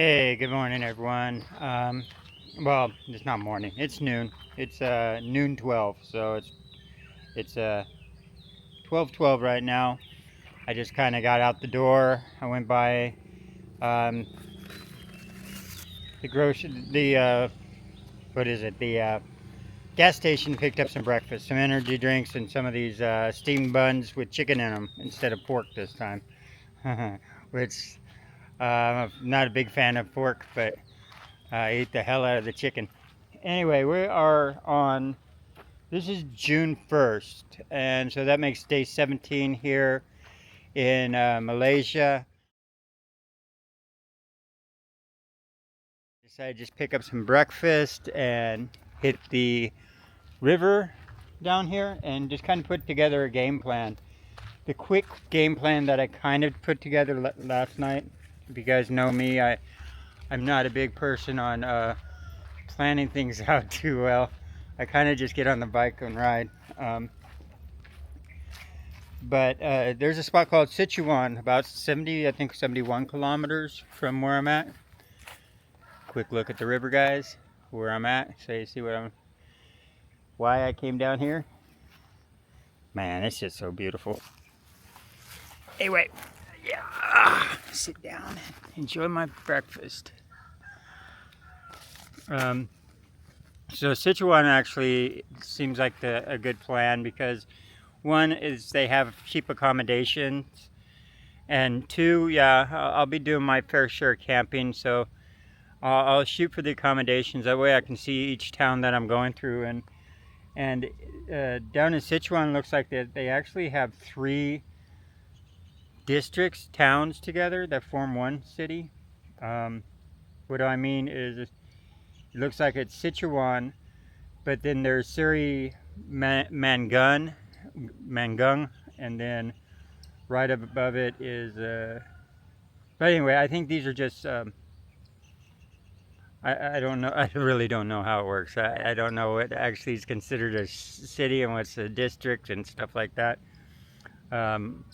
Hey, good morning, everyone. Well, it's not morning. It's noon. It's noon 12, so it's 12:12 right now. I just kind of got out the door. I went by um, the what is it? The gas station. Picked up some breakfast, some energy drinks, and some of these steamed buns with chicken in them instead of pork this time. Which I'm not a big fan of pork, but I ate the hell out of the chicken. Anyway, we are on. This is June 1st, and so that makes day 17 here in Malaysia. Decided to just pick up some breakfast and hit the river down here and just kind of put together a game plan. The quick game plan that I kind of put together last night. If you guys know me, I'm not a big person on planning things out too well. I kind of just get on the bike and ride. But there's a spot called Sichuan, about 70, I think 71 kilometers from where I'm at. Quick look at the river, guys, where I'm at, so you see why I came down here. Man, it's just so beautiful. Anyway, yeah, sit down and enjoy my breakfast. So Sichuan actually seems like a good plan because one is they have cheap accommodations, and two, yeah, I'll be doing my fair share of camping, so I'll shoot for the accommodations. That way I can see each town that I'm going through. And down in Sichuan, looks like they actually have three districts, towns together that form one city. What I mean is, it looks like it's Sichuan, but then there's Seri Mangung, and then right up above it is. But anyway, I think these are just. I don't know. I really don't know how it works. I don't know what actually is considered a city and what's a district and stuff like that. Um,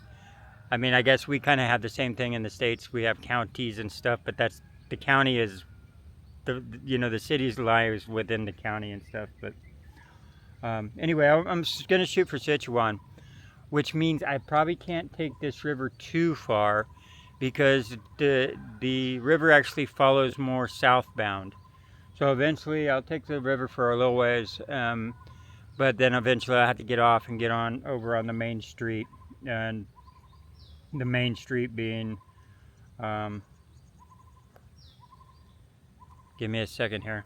I mean, I guess we kind of have the same thing in the States. We have counties and stuff, but that's the county is the cities lies within the county and stuff. But anyway, I'm going to shoot for Sichuan, which means I probably can't take this river too far because the river actually follows more southbound. So eventually I'll take the river for a little ways, but then eventually I have to get off and get on over on the main street, and the main street being, um, give me a second here.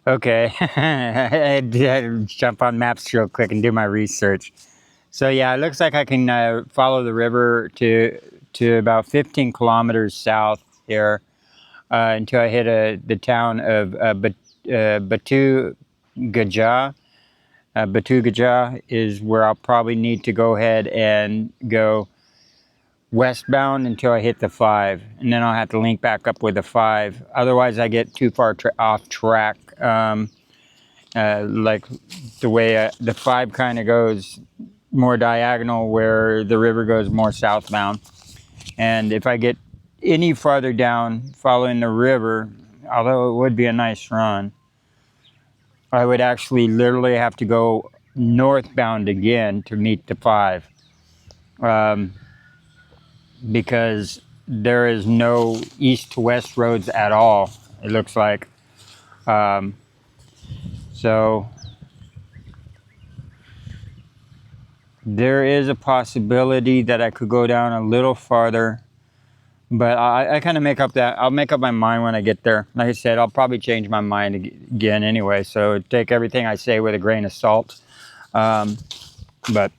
Okay, I had to jump on maps real quick and do my research. So yeah, it looks like I can follow the river to about 15 kilometers south here until I hit the town of Batu Gajah. Batu Gajah is where I'll probably need to go ahead and go westbound until I hit the 5, and then I'll have to link back up with the 5. Otherwise, I get too far off track. Like the way the 5 kind of goes more diagonal, where the river goes more southbound. And if I get any farther down following the river, although it would be a nice run, I would actually literally have to go northbound again to meet the 5. Because there is no east to west roads at all, it looks like. So there is a possibility that I could go down a little farther, but I kind of I'll make up my mind when I get there. Like I said, I'll probably change my mind again anyway, so take everything I say with a grain of salt. But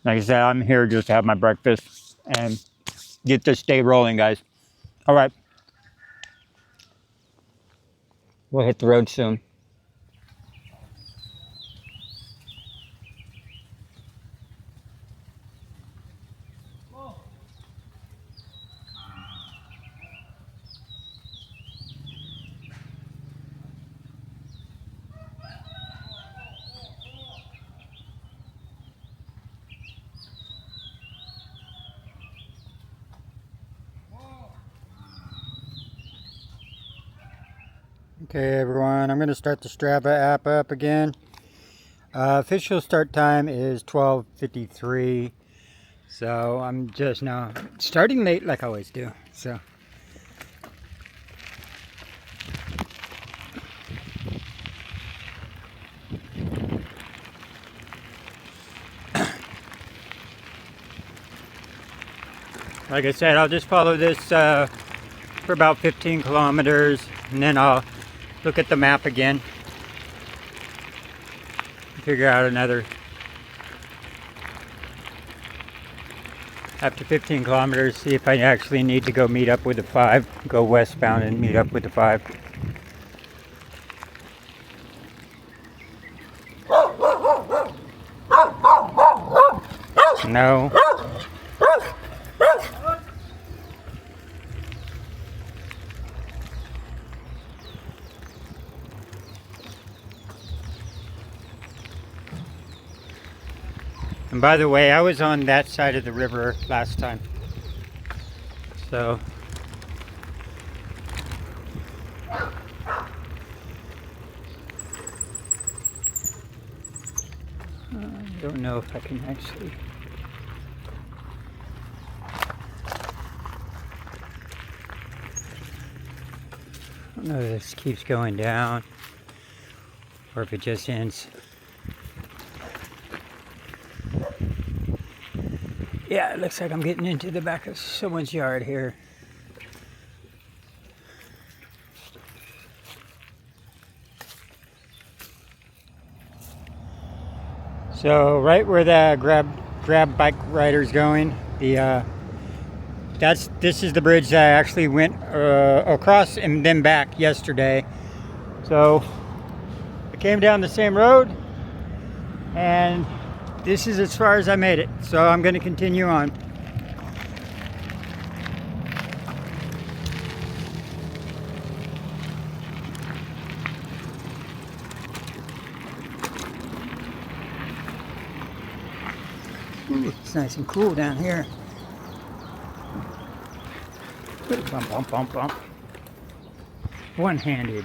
like I said, I'm here just to have my breakfast and get this day rolling, guys. All right. We'll hit the road soon. Okay everyone, I'm going to start the Strava app up again. Official start time is 12:53, so I'm just now starting late like I always do. So like I said, I'll just follow this for about 15 kilometers and then I'll look at the map again, figure out another. After 15 kilometers, see if I actually need to go meet up with the 5, go westbound and meet up with the 5. No. And by the way, I was on that side of the river last time. So I don't know if I can actually. I don't know if this keeps going down or if it just ends. Yeah, it looks like I'm getting into the back of someone's yard here. So right where the grab bike rider's going, this is the bridge that I actually went across and then back yesterday. So I came down the same road and this is as far as I made it. So I'm going to continue on. Ooh, it's nice and cool down here. Bump, bump, bump, bump. One-handed.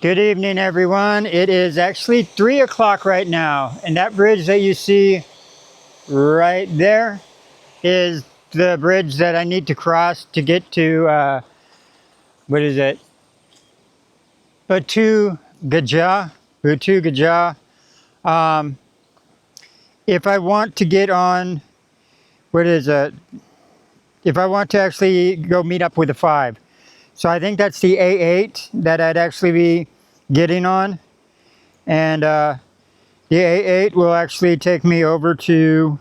Good evening, everyone. It is actually 3 o'clock right now, and that bridge that you see right there is the bridge that I need to cross to get to, what is it? Batu Gajah. Batu Gajah. Um, if I want to get on, what is it? If I want to actually go meet up with the 5. So I think that's the A8 that I'd actually be getting on. And the A8 will actually take me over to,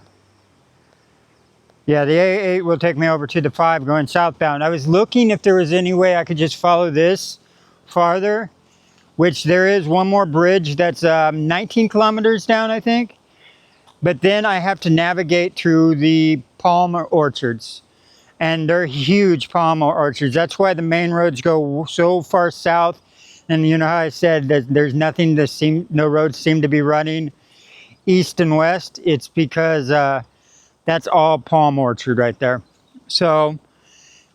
yeah, the A8 will take me over to the 5 going southbound. I was looking if there was any way I could just follow this farther, which there is one more bridge that's 19 kilometers down, I think. But then I have to navigate through the palm orchards. And they're huge palm orchards. That's why the main roads go so far south. And you know how I said that there's nothing that no roads seem to be running east and west? It's because that's all palm orchard right there. So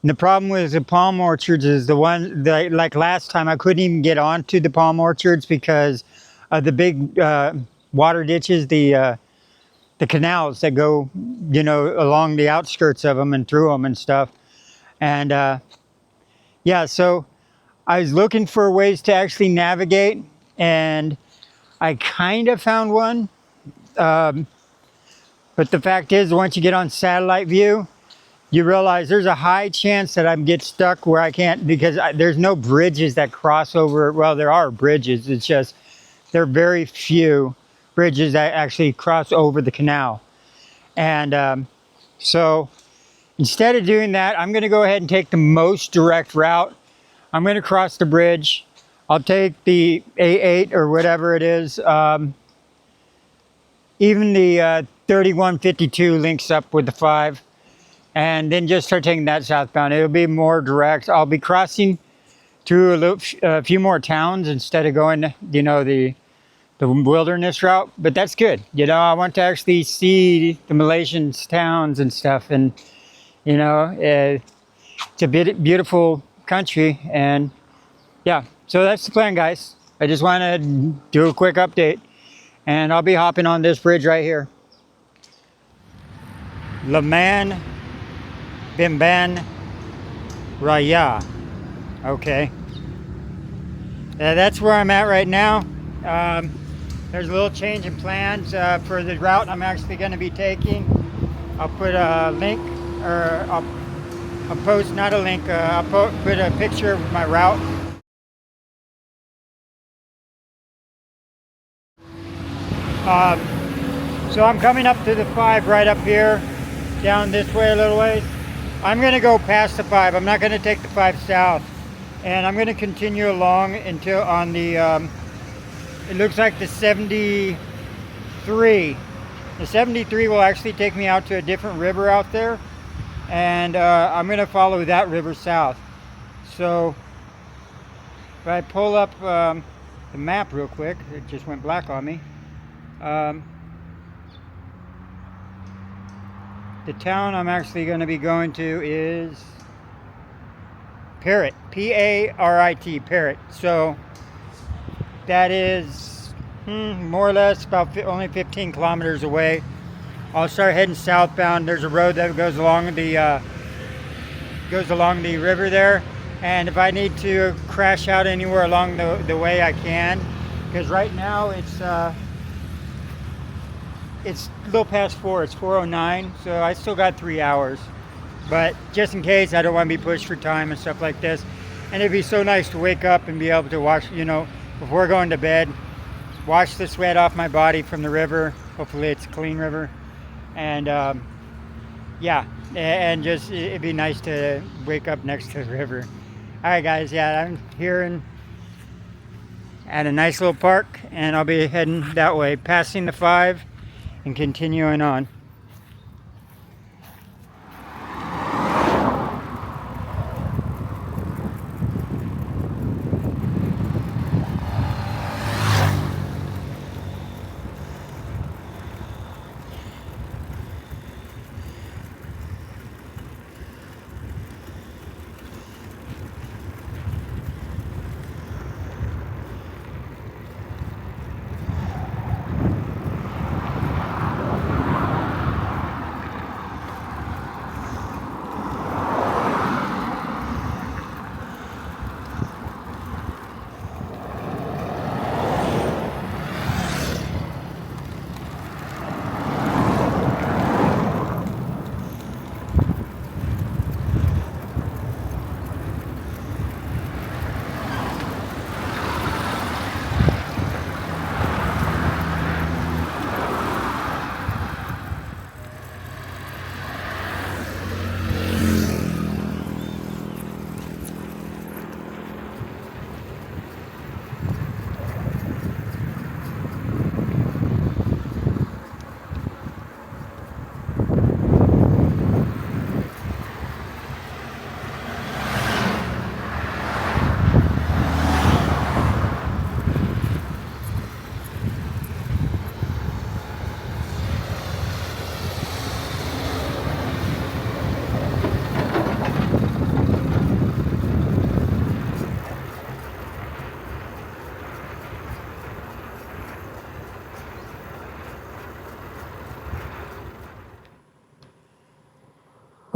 the problem with the palm orchards is like last time I couldn't even get onto the palm orchards because of the big water ditches, the canals that go, along the outskirts of them and through them and stuff. And yeah, so I was looking for ways to actually navigate, and I kind of found one. But the fact is, once you get on satellite view, you realize there's a high chance that I get stuck where I can't, because there's no bridges that cross over. Well, there are bridges. It's just there are very few bridges that actually cross over the canal. And so instead of doing that, I'm going to go ahead and take the most direct route. I'm going to cross the bridge. I'll take the A8 or whatever it is. Even the 3152 links up with the 5. And then just start taking that southbound. It'll be more direct. I'll be crossing through a few more towns instead of going, the wilderness route. But that's good. I want to actually see the Malaysian towns and stuff. And, it's a beautiful country. And yeah, so that's the plan, guys. I just want to do a quick update. And I'll be hopping on this bridge right here. Laman Bimban Raya. Okay. That's where I'm at right now. There's a little change in plans for the route I'm actually going to be taking. I'll put a link, or I'll post, not a link, I'll put a picture of my route. So I'm coming up to the 5 right up here, down this way a little ways. I'm going to go past the 5. I'm not going to take the 5 south. And I'm going to continue along until on the, it looks like the 73. The 73 will actually take me out to a different river out there. And I'm going to follow that river south. So if I pull up the map real quick, it just went black on me. The town I'm actually going to be going to is Parit, P-A-R-I-T, Parit. So that is more or less about only 15 kilometers away. I'll start heading southbound. There's a road that goes along the river there, and if I need to crash out anywhere along the way, I can, because right now it's a little past 4. It's 4:09, so I still got 3 hours. But just in case, I don't want to be pushed for time and stuff like this. And it'd be so nice to wake up and be able to wash, before going to bed, wash the sweat off my body from the river. Hopefully it's a clean river. And yeah, and just it'd be nice to wake up next to the river. All right, guys, yeah, I'm here at a nice little park, and I'll be heading that way, passing the 5 and continuing on.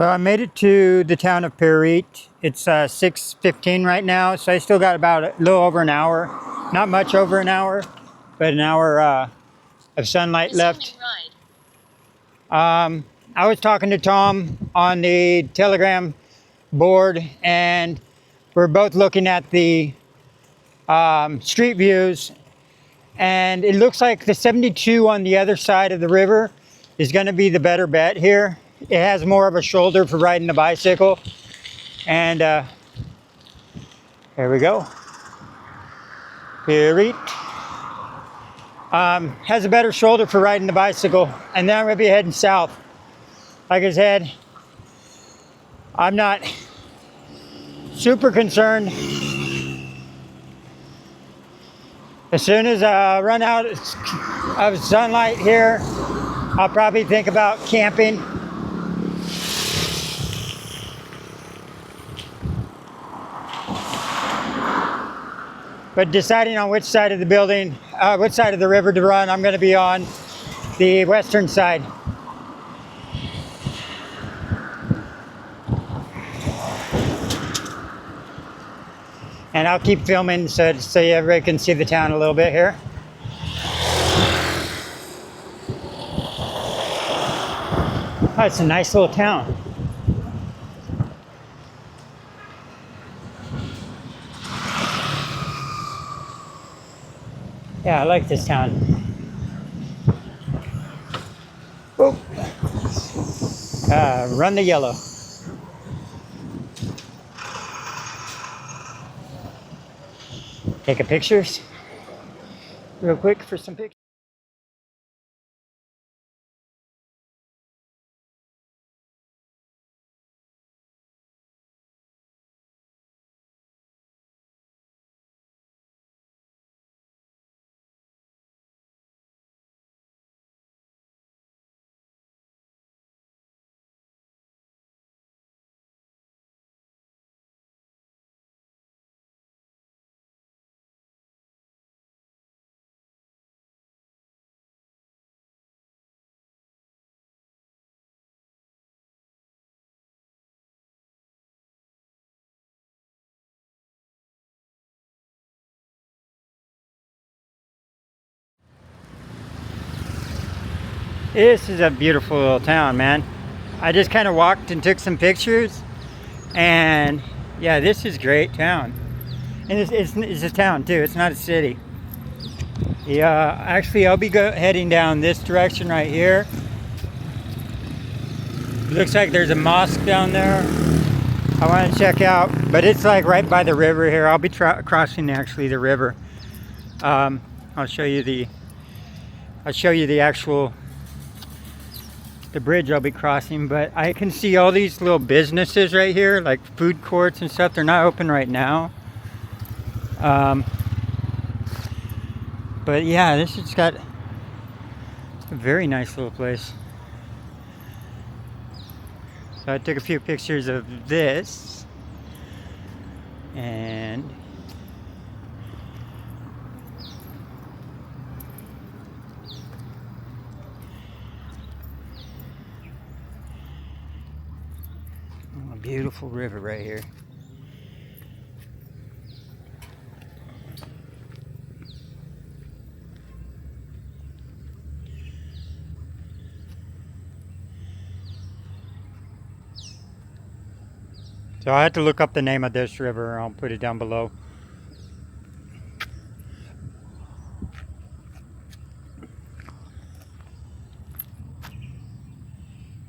Well, I made it to the town of Parit. It's 6:15 right now, so I still got about a little over an hour. Not much over an hour, but an hour of sunlight left. I was talking to Tom on the Telegram board, and we're both looking at the street views, and it looks like the 72 on the other side of the river is going to be the better bet here. It has more of a shoulder for riding the bicycle, and here we go. Parit has a better shoulder for riding the bicycle, and then I'm going to be heading south. Like I said, I'm not super concerned. As soon as I run out of sunlight here, I'll probably think about camping. But deciding on which side of the building, which side of the river to run, I'm going to be on the western side. And I'll keep filming so everybody can see the town a little bit here. Oh, it's a nice little town. Yeah, I like this town. Oh. Run the yellow. Taking pictures real quick for some pictures. This is a beautiful little town, man. I just kind of walked and took some pictures, and yeah, this is a great town. And it's a town too, it's not a city. Yeah, actually I'll be heading down this direction right here. Looks like there's a mosque down there I want to check out, but it's like right by the river here. I'll be crossing actually the river. I'll show you the actual the bridge I'll be crossing, but I can see all these little businesses right here, like food courts and stuff. They're not open right now. But yeah, this has got a very nice little place. So I took a few pictures of this, and a beautiful river right here. So I had to look up the name of this river. I'll put it down below.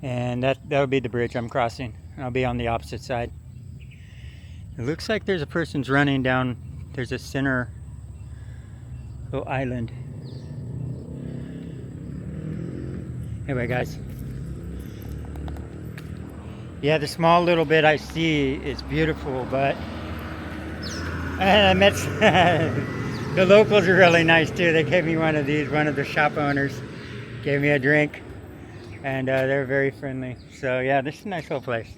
And that'll be the bridge I'm crossing. I'll be on the opposite side. It looks like there's a person's running down. There's a center little island. Anyway, guys. Yeah, the small little bit I see is beautiful, but and I met the locals are really nice too. They gave me one of these. One of the shop owners gave me a drink, and they're very friendly. So yeah, this is a nice little place.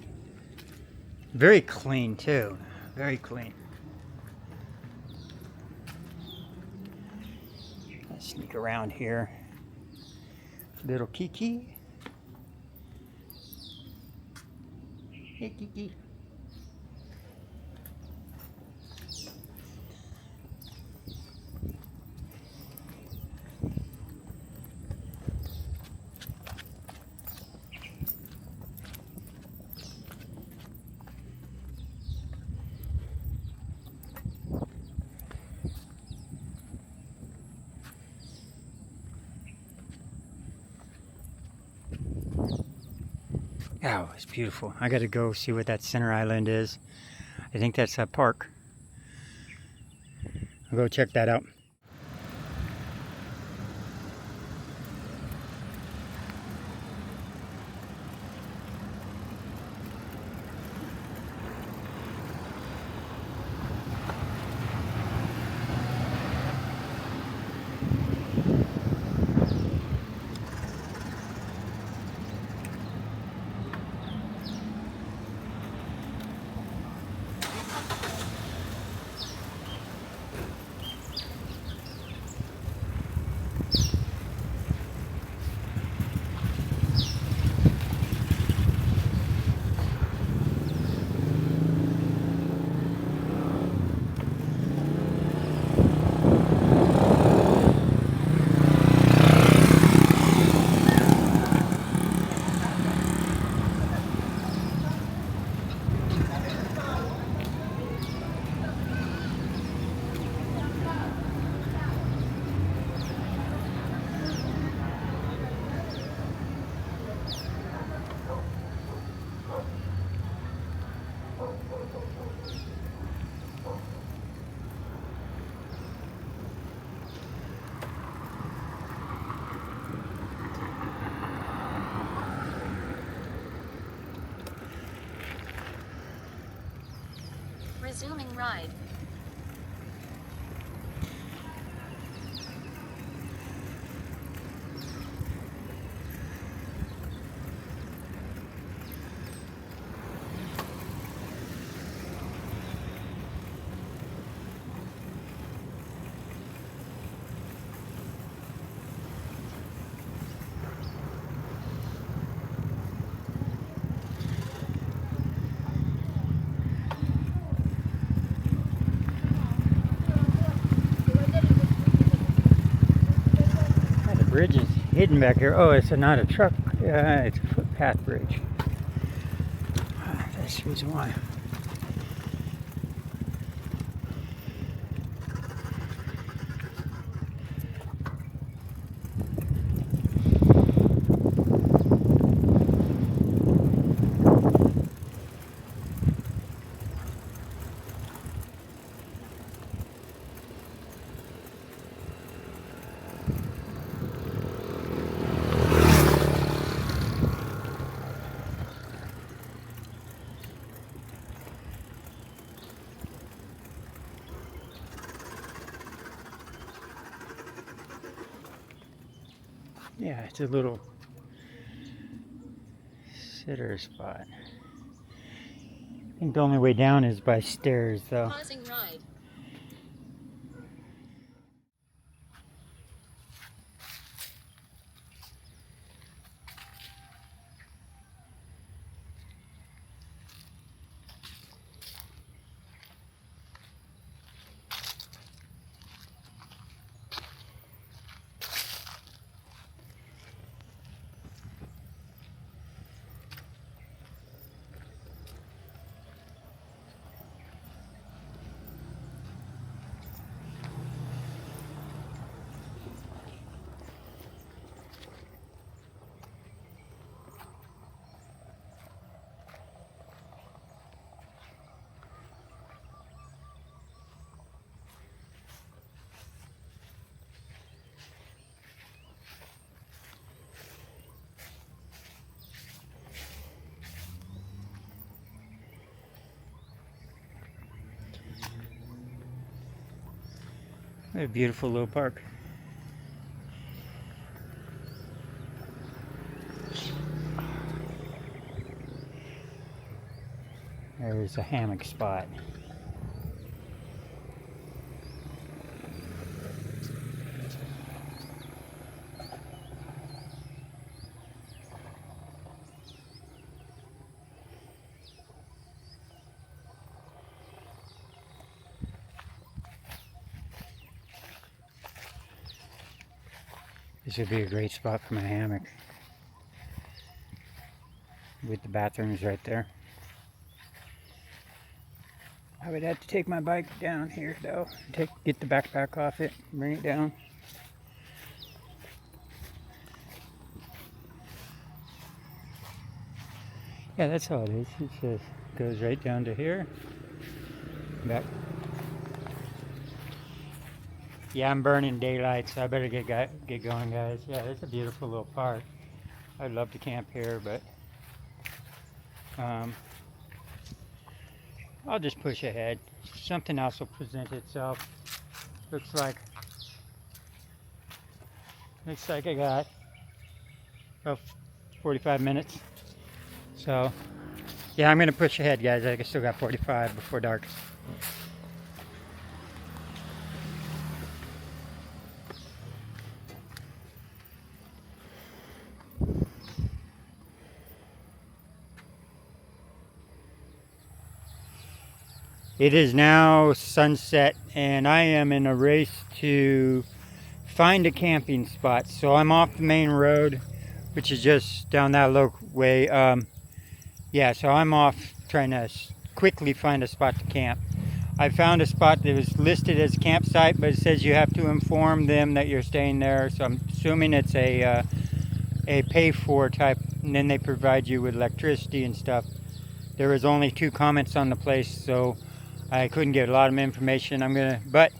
Very clean too. Very clean. Let's sneak around here. Little Kiki. Hey, Kiki. Oh, it's beautiful. I got to go see what that center island is. I think that's a park. I'll go check that out. Resuming ride. The bridge is hidden back here. Oh, it's not a truck. It's a footpath bridge. That's the reason why. Yeah, it's a little sitter spot. I think the only way down is by stairs, though. Pausing ride. What a beautiful little park. There's a hammock spot. This would be a great spot for my hammock. With the bathrooms right there. I would have to take my bike down here though. Get the backpack off it, bring it down. Yeah, that's all it is. It just goes right down to here. Back. Yeah, I'm burning daylight, so I better get going, guys. Yeah, it's a beautiful little park. I'd love to camp here, but I'll just push ahead. Something else will present itself. Looks like I got about 45 minutes. So, yeah, I'm gonna push ahead, guys. I still got 45 before dark. It is now sunset, and I am in a race to find a camping spot. So I'm off the main road, which is just down that low way. Yeah, so I'm off trying to quickly find a spot to camp. I found a spot that was listed as a campsite, but it says you have to inform them that you're staying there. So I'm assuming it's a pay-for type, and then they provide you with electricity and stuff. There was only 2 comments on the place, so I couldn't get a lot of information. But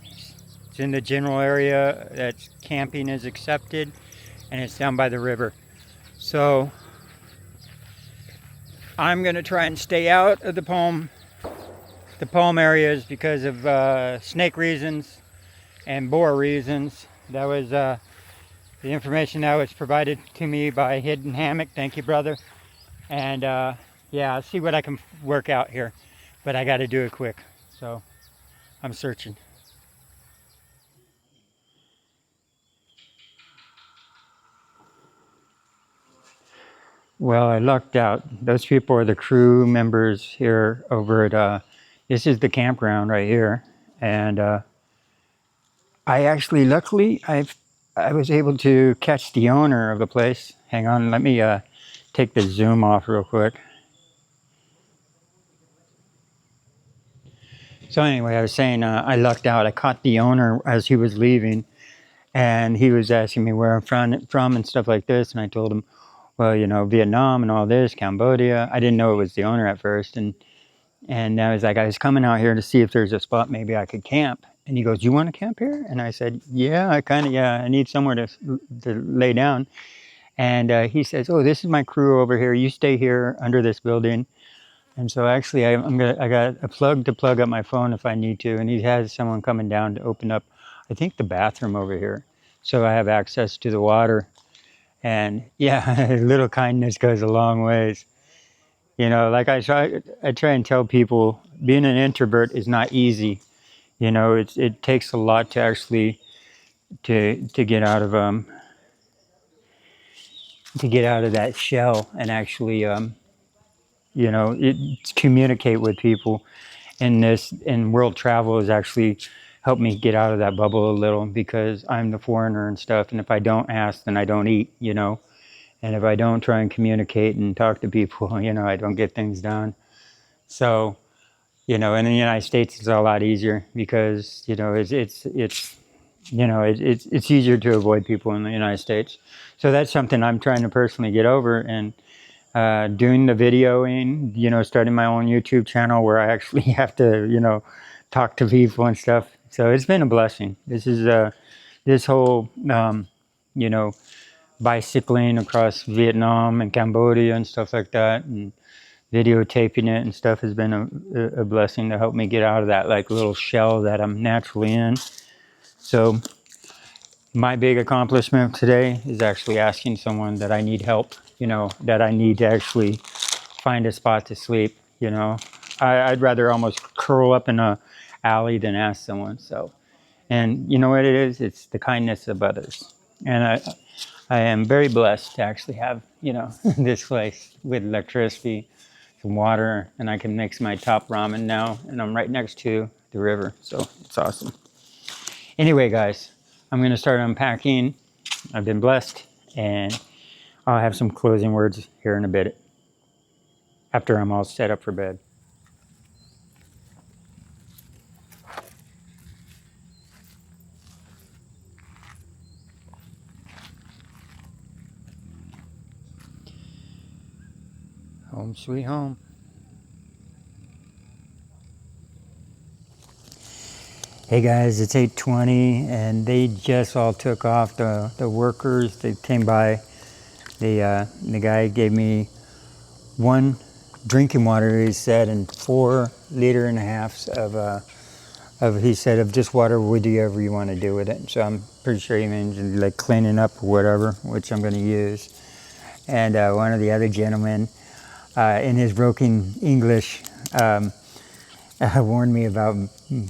it's in the general area that camping is accepted, and it's down by the river. So I'm gonna try and stay out of the palm areas because of snake reasons and boar reasons. That was the information that was provided to me by Hidden Hammock. Thank you, brother. And yeah, I'll see what I can work out here, but I got to do it quick. So I'm searching. Well, I lucked out. Those people are the crew members here over at, this is the campground right here. And I actually, luckily, I was able to catch the owner of the place. Hang on, let me take the zoom off real quick. So anyway, I was saying I lucked out. I caught the owner as he was leaving, and he was asking me where I'm from and stuff like this. And I told him, well, you know, Vietnam and all this, Cambodia. I didn't know it was the owner at first, and I was like, I was coming out here to see if there's a spot maybe I could camp. And he goes, you want to camp here? And I said, yeah, I need somewhere to lay down. And he says, oh, this is my crew over here. You stay here under this building. And so actually, I got a plug to plug up my phone if I need to. And he has someone coming down to open up, I think, the bathroom over here. So I have access to the water. And yeah, a little kindness goes a long ways. You know, like I try and tell people, being an introvert is not easy. You know, it takes a lot to actually to get out of that shell and actually you know, communicate with people. And world travel has actually helped me get out of that bubble a little, because I'm the foreigner and stuff. And if I don't ask, then I don't eat. You know. And if I don't try and communicate and talk to people, you know, I don't get things done. So, you know, in the United States, it's a lot easier because, you know, it's easier to avoid people in the United States. So that's something I'm trying to personally get over, and doing the videoing, you know, starting my own YouTube channel where I actually have to, you know, talk to people and stuff. So it's been a blessing. This whole, you know, bicycling across Vietnam and Cambodia and stuff like that, and videotaping it and stuff has been a blessing to help me get out of that like little shell that I'm naturally in. So my big accomplishment today is actually asking someone that I need help, you know, that I need to actually find a spot to sleep. You know, I'd rather almost curl up in a alley than ask someone. So, and you know what it is? It's the kindness of others. And I am very blessed to actually have, you know, this place with electricity, some water, and I can mix my top ramen now, and I'm right next to the river, so it's awesome. Anyway, guys, I'm going to start unpacking, I've been blessed, and I'll have some closing words here in a bit after I'm all set up for bed. Home sweet home. Hey guys, it's 8:20, and they just all took off. The workers, they came by. The guy gave me 1 drinking water, he said, and 4.5 liters of he said, of just water, whatever you want to do with it. So I'm pretty sure he means like cleaning up or whatever, which I'm going to use. And one of the other gentlemen, in his broken English, warned me about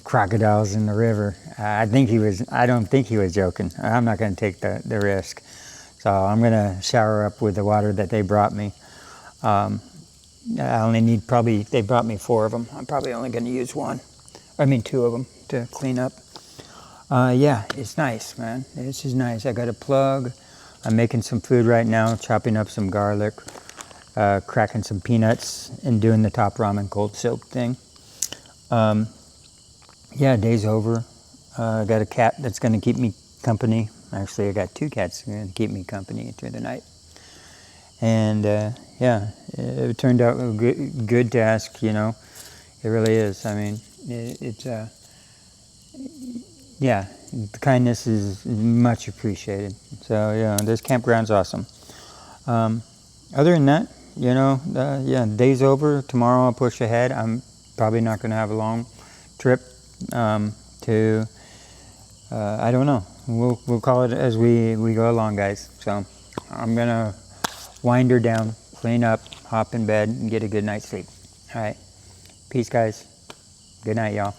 crocodiles in the river. I don't think he was joking. I'm not going to take the risk. So I'm going to shower up with the water that they brought me. I only need they brought me 4 of them. I'm probably only going to use 2 of them to clean up. Yeah, it's nice, man. This is nice. I got a plug. I'm making some food right now, chopping up some garlic, cracking some peanuts, and doing the top ramen cold soak thing. Yeah, day's over. I got a cat that's going to keep me company. Actually, I got 2 cats going to keep me company through the night. And yeah, it turned out a good task, you know. It really is. I mean, yeah, the kindness is much appreciated. So yeah, this campground's awesome. Other than that, you know, yeah, day's over. Tomorrow I'll push ahead. I'm probably not going to have a long trip to. I don't know. We'll call it as we go along, guys. So I'm gonna wind her down, clean up, hop in bed, and get a good night's sleep. All right. Peace, guys. Good night, y'all.